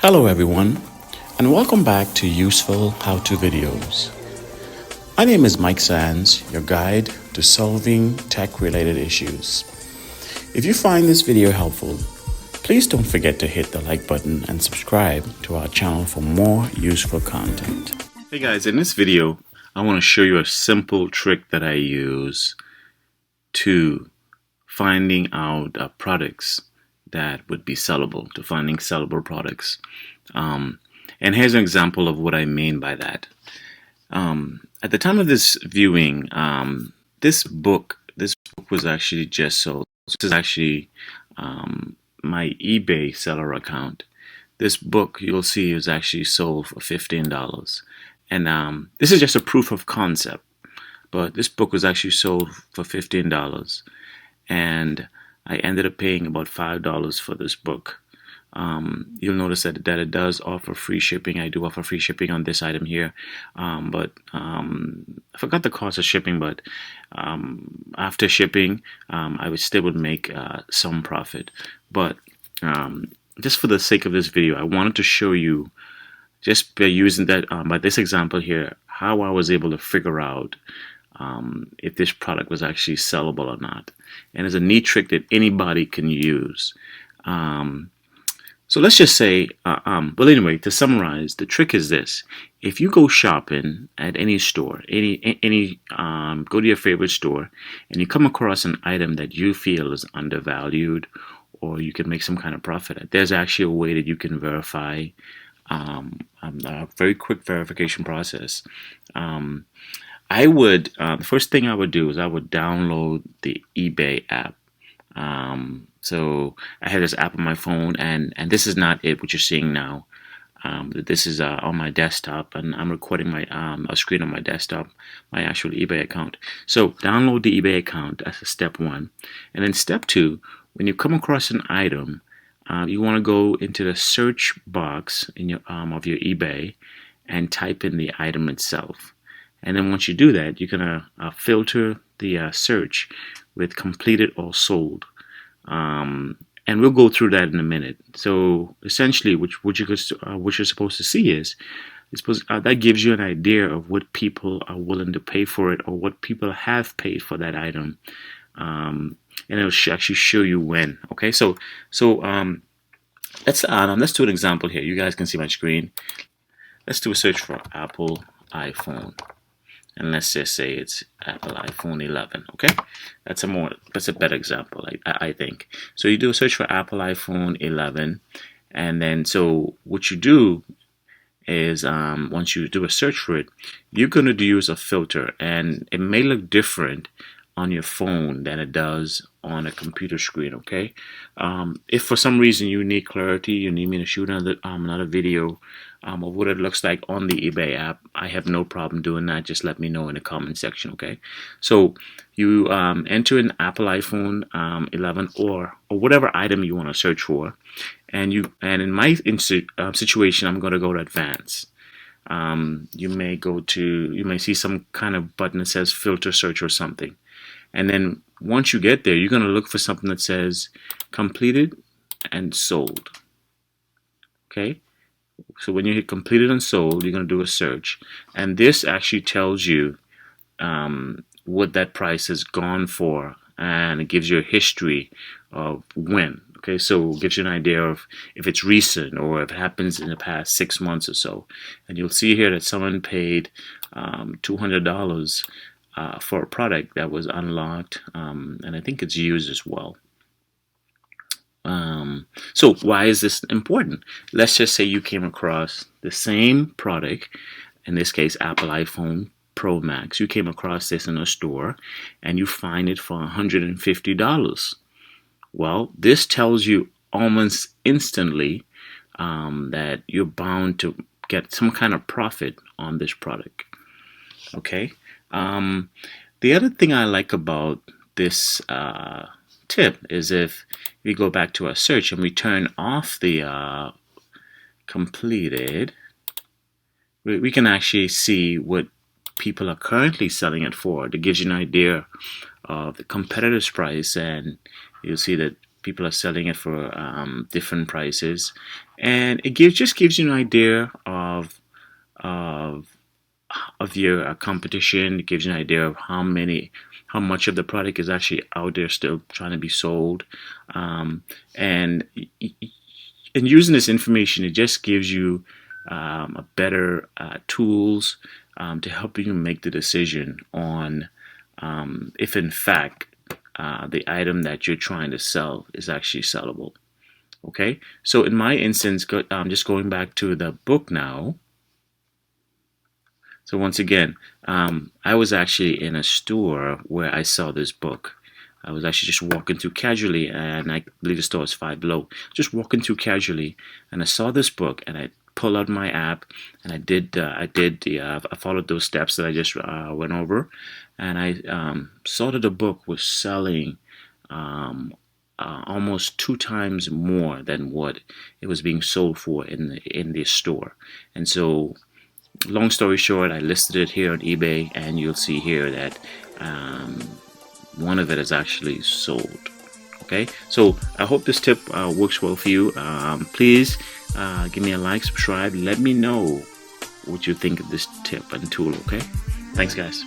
Hello everyone, and welcome back to Useful How-To Videos. My name is Mike Sands, your guide to solving tech-related issues. If you find this video helpful, please don't forget to hit the like button and subscribe to our channel for more useful content. Hey guys, in this video, I want to show you a simple trick that I use to finding out products that would be sellable, to finding sellable products. And here's an example of what I mean by that. At the time of this viewing, this book was actually just sold. This is actually my eBay seller account. This book, you'll see, is actually sold for $15. And this is just a proof of concept. But this book was actually sold for $15. And I ended up paying about $5 for this book. You'll notice that it does offer free shipping. I do offer free shipping on this item here, but I forgot the cost of shipping. But after shipping, I still would make some profit. But just for the sake of this video, I wanted to show you, just by using that, by this example here, how I was able to figure out if this product was actually sellable or not. And it's a neat trick that anybody can use. So let's just say, well, anyway, to summarize, the trick is this: if you go shopping at any store, go to your favorite store, and you come across an item that you feel is undervalued, or you can make some kind of profit, there's actually a way that you can verify, a very quick verification process. The first thing I would do is I would download the eBay app. So I have this app on my phone, and this is not it, what you're seeing now. This is on my desktop, and I'm recording my a screen on my desktop, my actual eBay account. So download the eBay account. That's step one. And then step two, when you come across an item, you want to go into the search box in your of your eBay and type in the item itself. And then once you do that, you're going to filter the search with completed or sold. And we'll go through that in a minute. So essentially, what you're supposed to see is that gives you an idea of what people are willing to pay for it, or what people have paid for that item. And it'll actually show you when. Okay, so let's do an example here. You guys can see my screen. Let's do a search for Apple iPhone. And let's just say it's Apple iPhone 11, okay? That's a better example, I think. So you do a search for Apple iPhone 11, and then so what you do is once you do a search for it, you're going to use a filter, and it may look different on your phone than it does on a computer screen, okay? If for some reason you need clarity, you need me to shoot another video of what it looks like on the eBay app, I have no problem doing that. Just let me know in the comment section, okay? So you enter an Apple iPhone 11 or whatever item you want to search for, and in my situation, I'm going to go to advanced. You may see some kind of button that says filter search or something. And then once you get there, you're going to look for something that says completed and sold. Okay? So when you hit completed and sold, you're going to do a search. And this actually tells you what that price has gone for. And it gives you a history of when. Okay, so it gives you an idea of if it's recent or if it happens in the past 6 months or so. And you'll see here that someone paid $200 for a product that was unlocked, and I think it's used as well. So why is this important? Let's just say you came across the same product, in this case Apple iPhone Pro Max. You came across this in a store and you find it for $150. Well, this tells you almost instantly that you're bound to get some kind of profit on this product. Okay. The other thing I like about this tip is if we go back to our search and we turn off the completed, we can actually see what people are currently selling it for. That gives you an idea of the competitor's price, and you'll see that People are selling it for different prices, and it just gives you an idea of your competition. It gives you an idea of how much of the product is actually out there still trying to be sold, and using this information, it just gives you a better tools to help you make the decision on if in fact the item that you're trying to sell is actually sellable. Okay, so in my instance, just going back to the book now. So once again, I was actually in a store where I saw this book. I was actually just walking through casually, and I believe the store is Five Below. Just walking through casually, and I saw this book, and I pulled out my app, and I followed those steps that I just went over, and I saw that the book was selling almost 2 times more than what it was being sold for in the store. And so, long story short, I listed it here on eBay, and you'll see here that one of it is actually sold. Okay, so I hope this tip works well for you. Please give me a like, subscribe, let me know what you think of this tip and tool. Okay, thanks guys.